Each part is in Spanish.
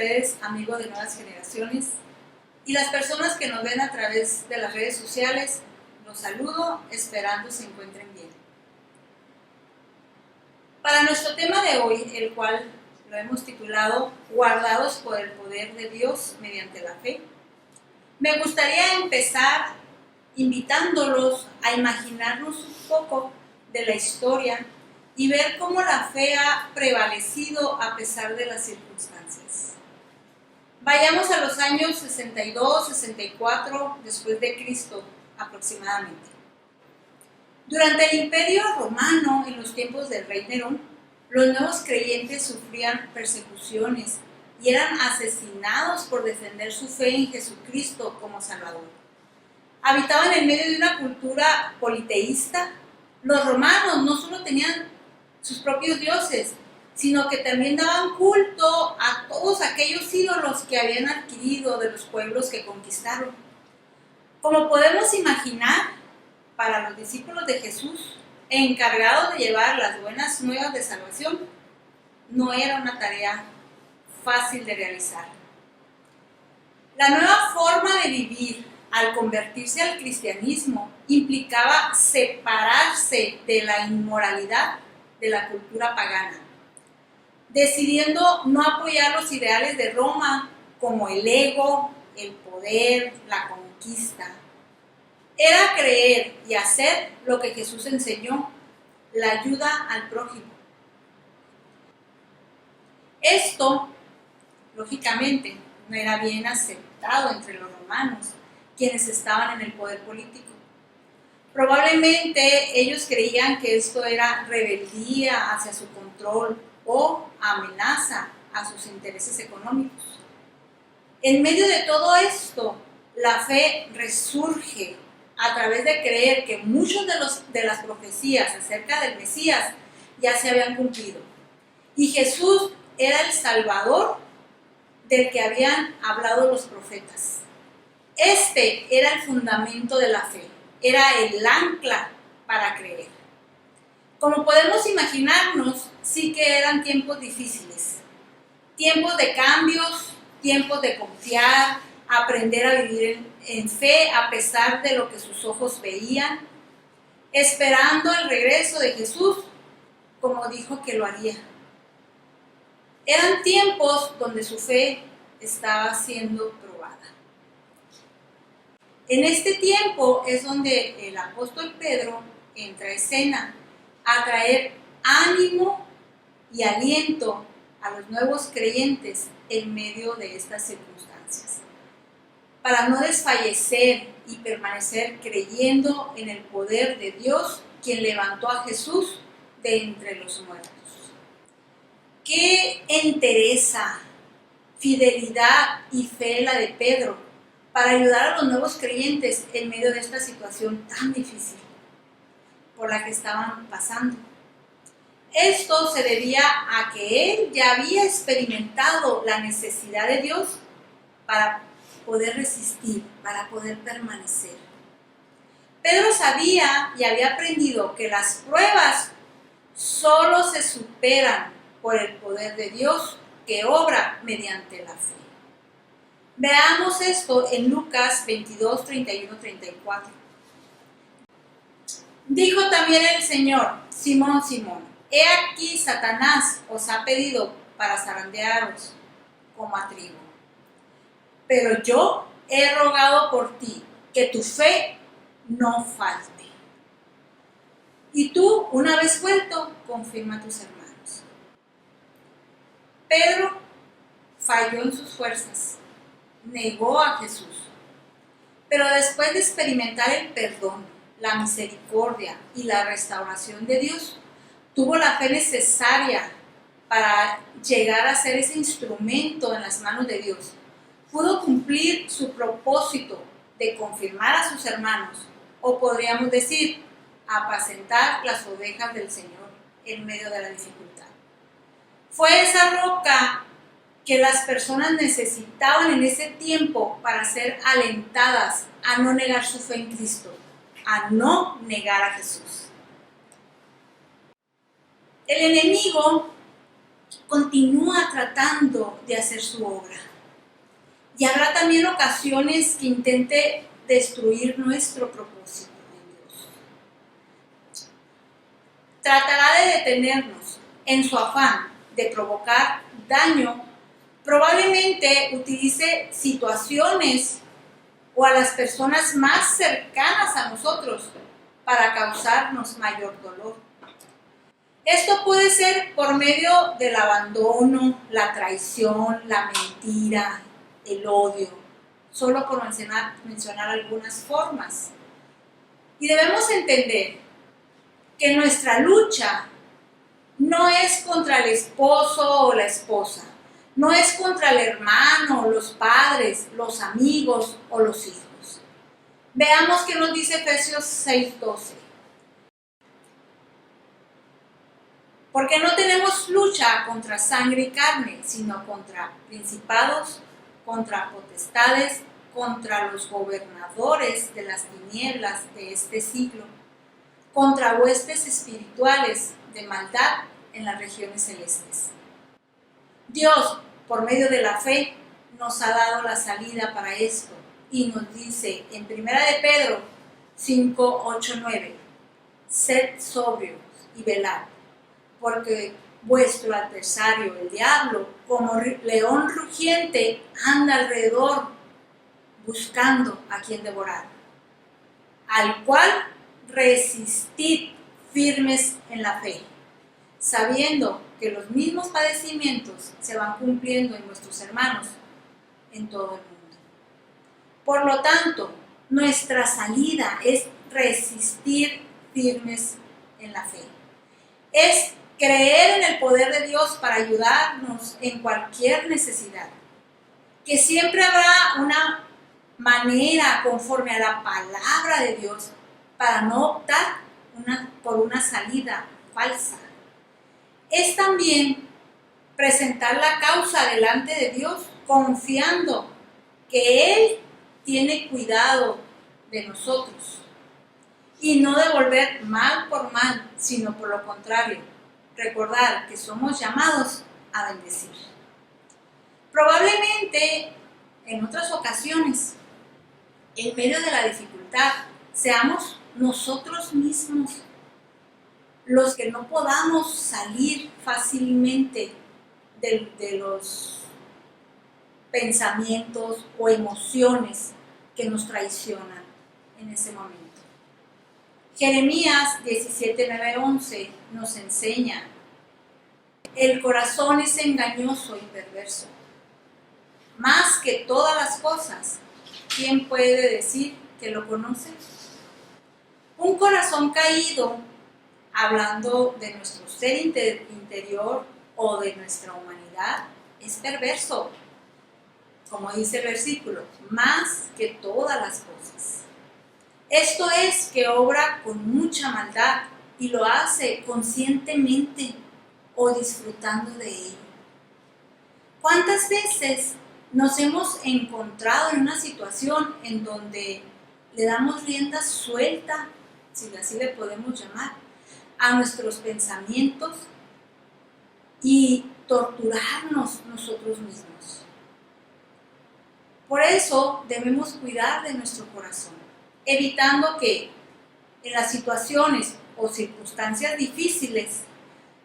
ustedes, amigos de Nuevas Generaciones, y las personas que nos ven a través de las redes sociales. Los saludo esperando se encuentren bien. Para nuestro tema de hoy, el cual lo hemos titulado Guardados por el poder de Dios mediante la fe, me gustaría empezar invitándolos a imaginarnos un poco de la historia y ver cómo la fe ha prevalecido a pesar de las circunstancias. Vayamos a los años 62, 64 después de Cristo aproximadamente. Durante el Imperio Romano, en los tiempos del rey Nerón, los nuevos creyentes sufrían persecuciones y eran asesinados por defender su fe en Jesucristo como Salvador. Habitaban en medio de una cultura politeísta. Los romanos no solo tenían sus propios dioses, sino que también daban culto a todos aquellos ídolos que habían adquirido de los pueblos que conquistaron. Como podemos imaginar, para los discípulos de Jesús, encargados de llevar las buenas nuevas de salvación, no era una tarea fácil de realizar. La nueva forma de vivir al convertirse al cristianismo implicaba separarse de la inmoralidad de la cultura pagana, decidiendo no apoyar los ideales de Roma como el ego, el poder, la conquista. Era creer y hacer lo que Jesús enseñó, la ayuda al prójimo. Esto, lógicamente, no era bien aceptado entre los romanos, quienes estaban en el poder político. Probablemente ellos creían que esto era rebeldía hacia su control o amenaza a sus intereses económicos. En medio de todo esto, la fe resurge a través de creer que muchos de las profecías acerca del Mesías ya se habían cumplido. Y Jesús era el Salvador del que habían hablado los profetas. Este era el fundamento de la fe, era el ancla para creer. Como podemos imaginarnos, sí que eran tiempos difíciles, tiempos de cambios, tiempos de confiar, aprender a vivir en fe a pesar de lo que sus ojos veían, esperando el regreso de Jesús como dijo que lo haría. Eran tiempos donde su fe estaba siendo probada. En este tiempo es donde el apóstol Pedro entra a escena a traer ánimo y aliento a los nuevos creyentes en medio de estas circunstancias, para no desfallecer y permanecer creyendo en el poder de Dios, quien levantó a Jesús de entre los muertos. Qué entereza, fidelidad y fe la de Pedro para ayudar a los nuevos creyentes en medio de esta situación tan difícil por la que estaban pasando. Esto se debía a que él ya había experimentado la necesidad de Dios para poder resistir, para poder permanecer. Pedro sabía y había aprendido que las pruebas solo se superan por el poder de Dios que obra mediante la fe. Veamos esto en Lucas 22, 31, 34. Dijo también el Señor: Simón, Simón, he aquí Satanás os ha pedido para zarandearos como a trigo. Pero yo he rogado por ti que tu fe no falte. Y tú, una vez vuelto, confirma a tus hermanos. Pedro falló en sus fuerzas, negó a Jesús, pero después de experimentar el perdón, la misericordia y la restauración de Dios, tuvo la fe necesaria para llegar a ser ese instrumento en las manos de Dios. Pudo cumplir su propósito de confirmar a sus hermanos, o podríamos decir, apacentar las ovejas del Señor en medio de la dificultad. Fue esa roca que las personas necesitaban en ese tiempo para ser alentadas a no negar su fe en Cristo, a no negar a Jesús. El enemigo continúa tratando de hacer su obra. Y habrá también ocasiones que intente destruir nuestro propósito en Dios. Tratará de detenernos en su afán de provocar daño. Probablemente utilice situaciones o a las personas más cercanas a nosotros para causarnos mayor dolor. Esto puede ser por medio del abandono, la traición, la mentira, el odio, solo por mencionar algunas formas. Y debemos entender que nuestra lucha no es contra el esposo o la esposa, no es contra el hermano, los padres, los amigos o los hijos. Veamos qué nos dice Efesios 6:12. Porque no tenemos lucha contra sangre y carne, sino contra principados, contra potestades, contra los gobernadores de las tinieblas de este siglo, contra huestes espirituales de maldad en las regiones celestes. Dios, por medio de la fe, nos ha dado la salida para esto y nos dice en 1 de Pedro 5, 8, 9, sed sobrios y velad, porque vuestro adversario, el diablo, como león rugiente, anda alrededor buscando a quien devorar, al cual resistid firmes en la fe, sabiendo que los mismos padecimientos se van cumpliendo en vuestros hermanos en todo el mundo. Por lo tanto, nuestra salida es resistir firmes en la fe. Es creer en el poder de Dios para ayudarnos en cualquier necesidad. Que siempre habrá una manera conforme a la palabra de Dios para no optar por una salida falsa. Es también presentar la causa delante de Dios confiando que Él tiene cuidado de nosotros y no devolver mal por mal, sino por lo contrario, recordar que somos llamados a bendecir. Probablemente en otras ocasiones, en medio de la dificultad, seamos nosotros mismos los que no podamos salir fácilmente de los pensamientos o emociones que nos traicionan en ese momento. Jeremías 17, 9, 11 nos enseña: el corazón es engañoso y perverso, más que todas las cosas, ¿quién puede decir que lo conoce? Un corazón caído, hablando de nuestro ser interior o de nuestra humanidad, es perverso, como dice el versículo, más que todas las cosas. Esto es que obra con mucha maldad y lo hace conscientemente o disfrutando de ello. ¿Cuántas veces nos hemos encontrado en una situación en donde le damos rienda suelta, si así le podemos llamar, a nuestros pensamientos y torturarnos nosotros mismos? Por eso debemos cuidar de nuestro corazón, evitando que en las situaciones o circunstancias difíciles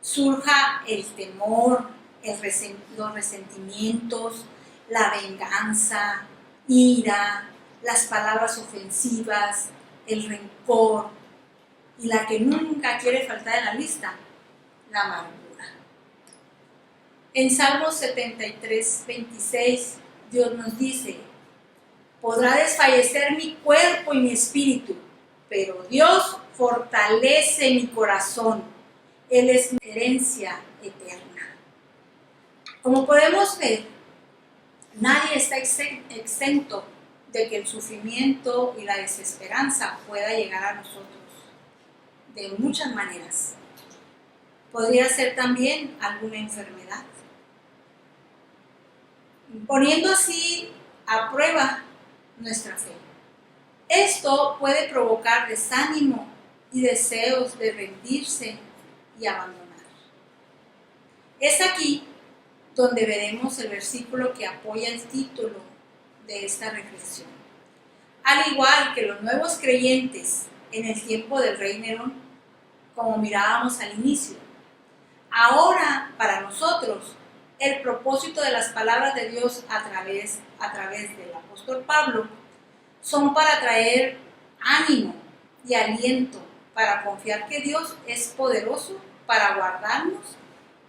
surja el temor, los resentimientos, la venganza, ira, las palabras ofensivas, el rencor y la que nunca quiere faltar en la lista, la amargura. En Salmos 73, 26, Dios nos dice: podrá desfallecer mi cuerpo y mi espíritu, pero Dios fortalece mi corazón. Él es mi herencia eterna. Como podemos ver, nadie está exento de que el sufrimiento y la desesperanza pueda llegar a nosotros de muchas maneras. Podría ser también alguna enfermedad, poniendo así a prueba nuestra fe. Esto puede provocar desánimo y deseos de rendirse y abandonar. Es aquí donde veremos el versículo que apoya el título de esta reflexión. Al igual que los nuevos creyentes en el tiempo del rey Nerón, como mirábamos al inicio, ahora para nosotros el propósito de las palabras de Dios a través del apóstol Pablo son para traer ánimo y aliento, para confiar que Dios es poderoso para guardarnos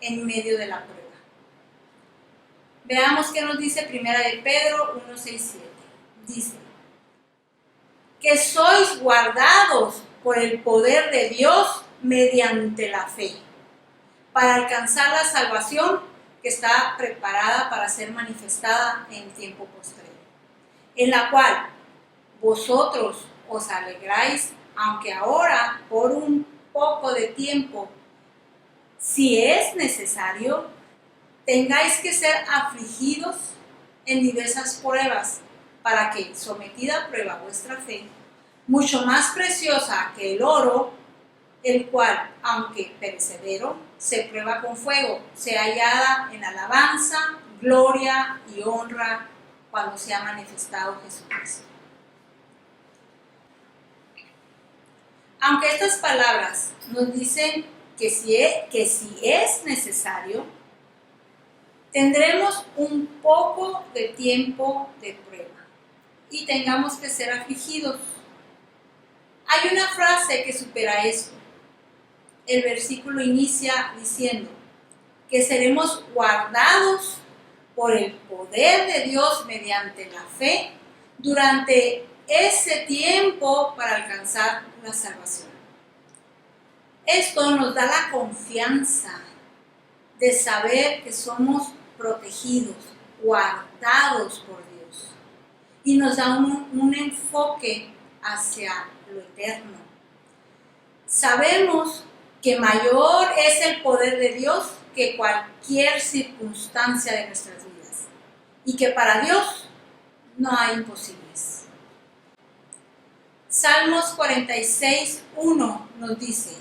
en medio de la prueba. Veamos qué nos dice Primera de Pedro 1, 6, 7. Dice, que sois guardados por el poder de Dios mediante la fe, para alcanzar la salvación que está preparada para ser manifestada en el tiempo postrero, en la cual vosotros os alegráis, aunque ahora por un poco de tiempo, si es necesario, tengáis que ser afligidos en diversas pruebas, para que, sometida a prueba vuestra fe, mucho más preciosa que el oro, el cual, aunque perecedero, se prueba con fuego, sea hallada en alabanza, gloria y honra cuando sea manifestado Jesucristo. Aunque estas palabras nos dicen que si es necesario, tendremos un poco de tiempo de prueba y tengamos que ser afligidos. Hay una frase que supera esto. El versículo inicia diciendo que seremos guardados por el poder de Dios mediante la fe durante ese tiempo para alcanzar la salvación. Esto nos da la confianza de saber que somos protegidos, guardados por Dios, y nos da un enfoque hacia lo eterno. Sabemos que mayor es el poder de Dios que cualquier circunstancia de nuestras vidas, y que para Dios no hay imposibles. Salmos 46, 1 nos dice,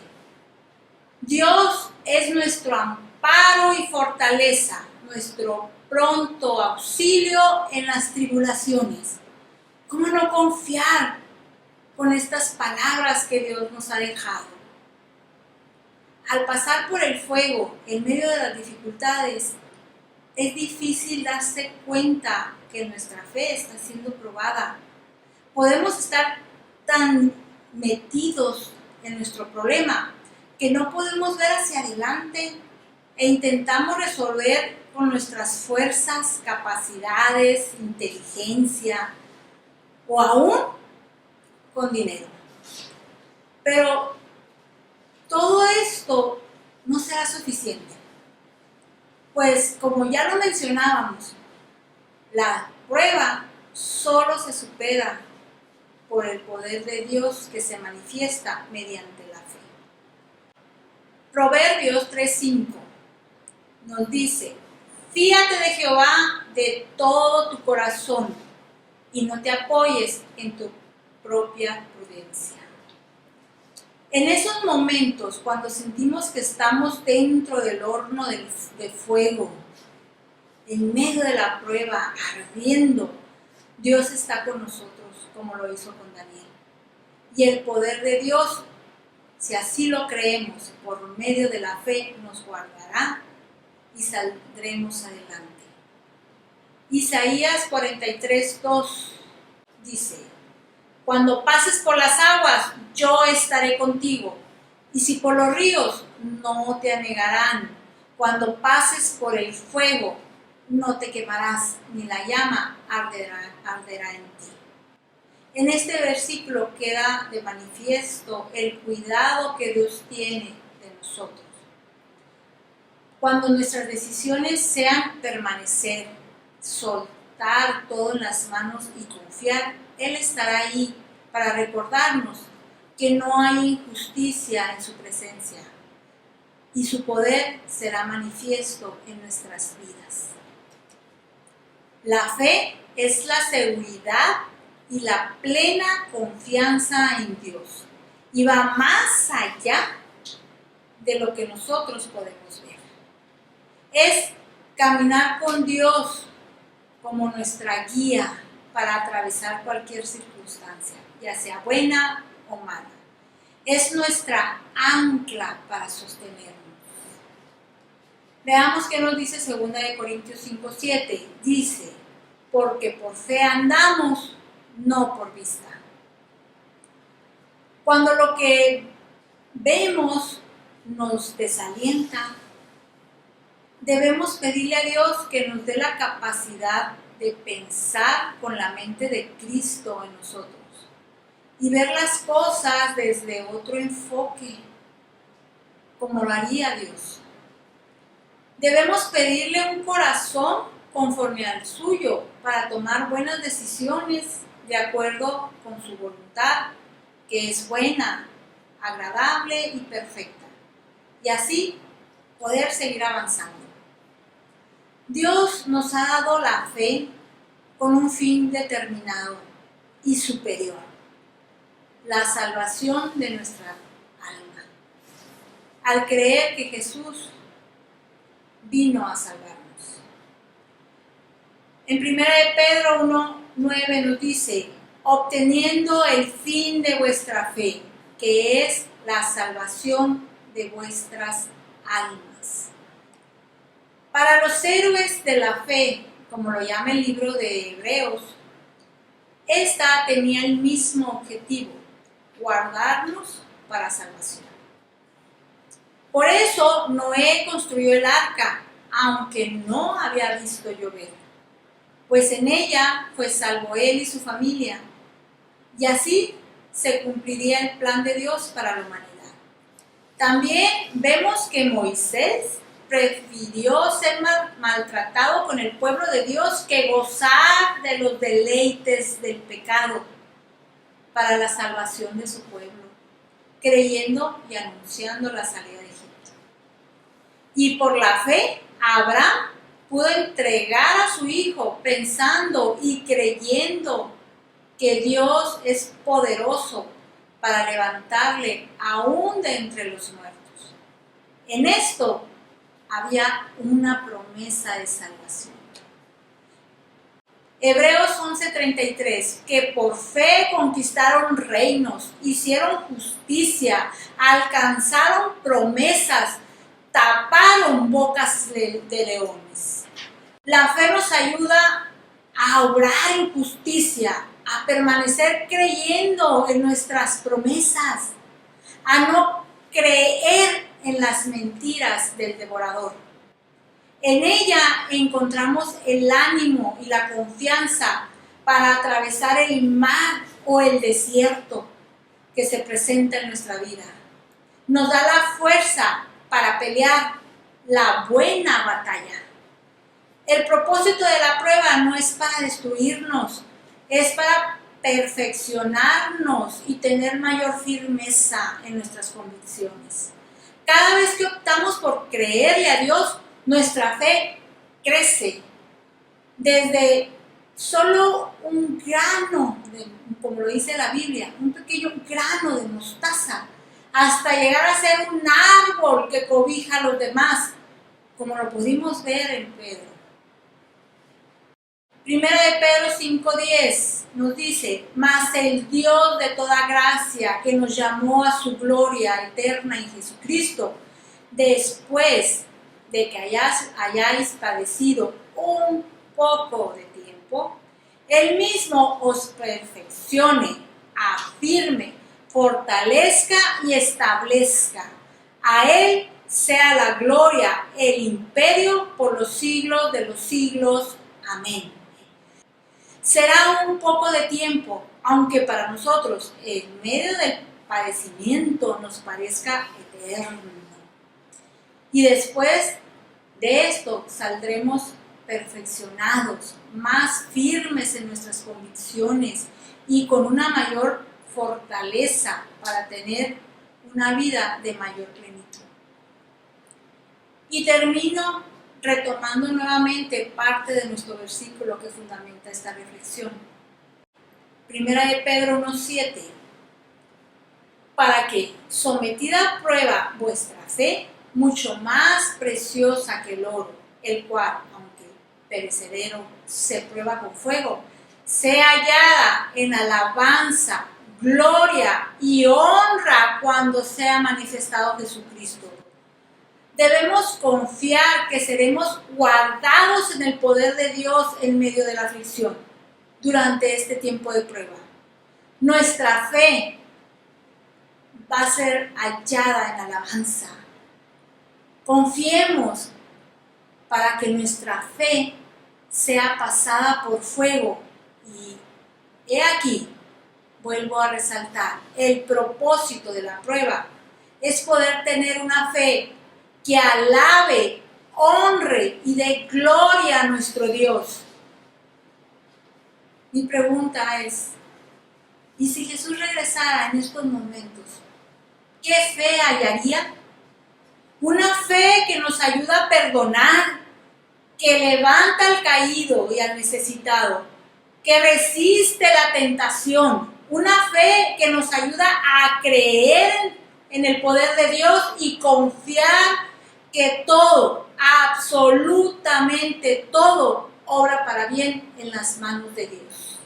Dios es nuestro amparo y fortaleza, nuestro pronto auxilio en las tribulaciones. ¿Cómo no confiar con estas palabras que Dios nos ha dejado? Al pasar por el fuego, en medio de las dificultades, es difícil darse cuenta que nuestra fe está siendo probada. Podemos estar tan metidos en nuestro problema que no podemos ver hacia adelante e intentamos resolver con nuestras fuerzas, capacidades, inteligencia o aún con dinero. Pero todo esto no será suficiente, pues como ya lo mencionábamos, la prueba solo se supera por el poder de Dios que se manifiesta mediante la fe. Proverbios 3:5 nos dice, fíate de Jehová de todo tu corazón y no te apoyes en tu propia prudencia. En esos momentos, cuando sentimos que estamos dentro del horno de fuego, en medio de la prueba, ardiendo, Dios está con nosotros, como lo hizo con Daniel. Y el poder de Dios, si así lo creemos, por medio de la fe, nos guardará y saldremos adelante. Isaías 43:2 dice, cuando pases por las aguas, yo estaré contigo, y si por los ríos, no te anegarán. Cuando pases por el fuego, no te quemarás, ni la llama arderá en ti. En este versículo queda de manifiesto el cuidado que Dios tiene de nosotros. Cuando nuestras decisiones sean permanecer, soltar todo en las manos y confiar, Él estará ahí para recordarnos que no hay injusticia en su presencia y su poder será manifiesto en nuestras vidas. La fe es la seguridad y la plena confianza en Dios y va más allá de lo que nosotros podemos ver. Es caminar con Dios como nuestra guía para atravesar cualquier circunstancia, ya sea buena o mala. Es nuestra ancla para sostenernos. Veamos qué nos dice 2 Corintios 5:7. Dice, porque por fe andamos, no por vista. Cuando lo que vemos nos desalienta, debemos pedirle a Dios que nos dé la capacidad de pensar con la mente de Cristo en nosotros y ver las cosas desde otro enfoque, como lo haría Dios. Debemos pedirle un corazón conforme al suyo para tomar buenas decisiones de acuerdo con su voluntad, que es buena, agradable y perfecta, y así poder seguir avanzando. Dios nos ha dado la fe con un fin determinado y superior, la salvación de nuestra alma, al creer que Jesús vino a salvarnos. En 1 Pedro 1:9 nos dice, obteniendo el fin de vuestra fe, que es la salvación de vuestras almas. Para los héroes de la fe, como lo llama el libro de Hebreos, esta tenía el mismo objetivo, guardarnos para salvación. Por eso Noé construyó el arca, aunque no había visto llover, pues en ella fue salvo él y su familia, y así se cumpliría el plan de Dios para la humanidad. También vemos que Moisés prefirió ser maltratado con el pueblo de Dios que gozar de los deleites del pecado para la salvación de su pueblo, creyendo y anunciando la salida de Egipto. Y por la fe, Abraham pudo entregar a su hijo pensando y creyendo que Dios es poderoso para levantarle aún de entre los muertos. En esto había una promesa de salvación. Hebreos 11:33, que por fe conquistaron reinos, hicieron justicia, alcanzaron promesas, taparon bocas de leones. La fe nos ayuda a obrar en justicia, a permanecer creyendo en nuestras promesas, a no creer en las mentiras del devorador. En ella encontramos el ánimo y la confianza para atravesar el mar o el desierto que se presenta en nuestra vida. Nos da la fuerza para pelear la buena batalla. El propósito de la prueba no es para destruirnos, es para perfeccionarnos y tener mayor firmeza en nuestras convicciones. Cada vez que optamos por creerle a Dios, nuestra fe crece desde solo un grano, como lo dice la Biblia, un pequeño grano de mostaza, hasta llegar a ser un árbol que cobija a los demás, como lo pudimos ver en Pedro. Primera de Pedro 5:10 nos dice, mas el Dios de toda gracia que nos llamó a su gloria eterna en Jesucristo, después de que hayáis padecido un poco de tiempo, Él mismo os perfeccione, afirme, fortalezca y establezca. A Él sea la gloria, el imperio por los siglos de los siglos. Amén. Será un poco de tiempo, aunque para nosotros en medio del padecimiento nos parezca eterno. Y después de esto saldremos perfeccionados, más firmes en nuestras convicciones y con una mayor fortaleza para tener una vida de mayor plenitud. Y termino retomando nuevamente parte de nuestro versículo que fundamenta esta reflexión. Primera de Pedro 1:7, para que, sometida a prueba vuestra fe, mucho más preciosa que el oro, el cual, aunque perecedero, se prueba con fuego, sea hallada en alabanza, gloria y honra cuando sea manifestado Jesucristo. Debemos confiar que seremos guardados en el poder de Dios en medio de la aflicción durante este tiempo de prueba. Nuestra fe va a ser hallada en alabanza. Confiemos para que nuestra fe sea pasada por fuego. Y he aquí, vuelvo a resaltar, el propósito de la prueba es poder tener una fe que alabe, honre y dé gloria a nuestro Dios. Mi pregunta es, ¿y si Jesús regresara en estos momentos, qué fe hallaría? Una fe que nos ayuda a perdonar, que levanta al caído y al necesitado, que resiste la tentación. Una fe que nos ayuda a creer en el poder de Dios y confiar que todo, absolutamente todo, obra para bien en las manos de Dios.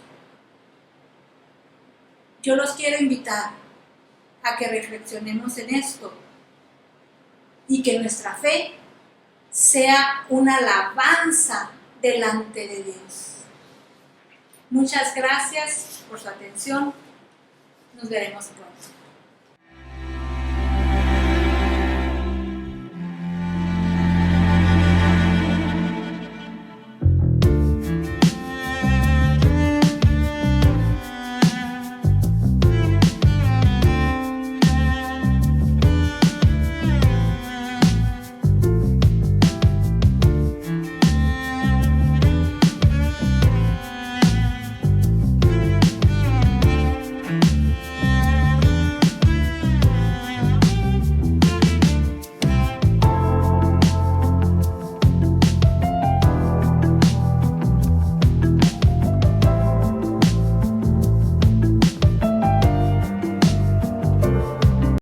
Yo los quiero invitar a que reflexionemos en esto y que nuestra fe sea una alabanza delante de Dios. Muchas gracias por su atención. Nos veremos pronto.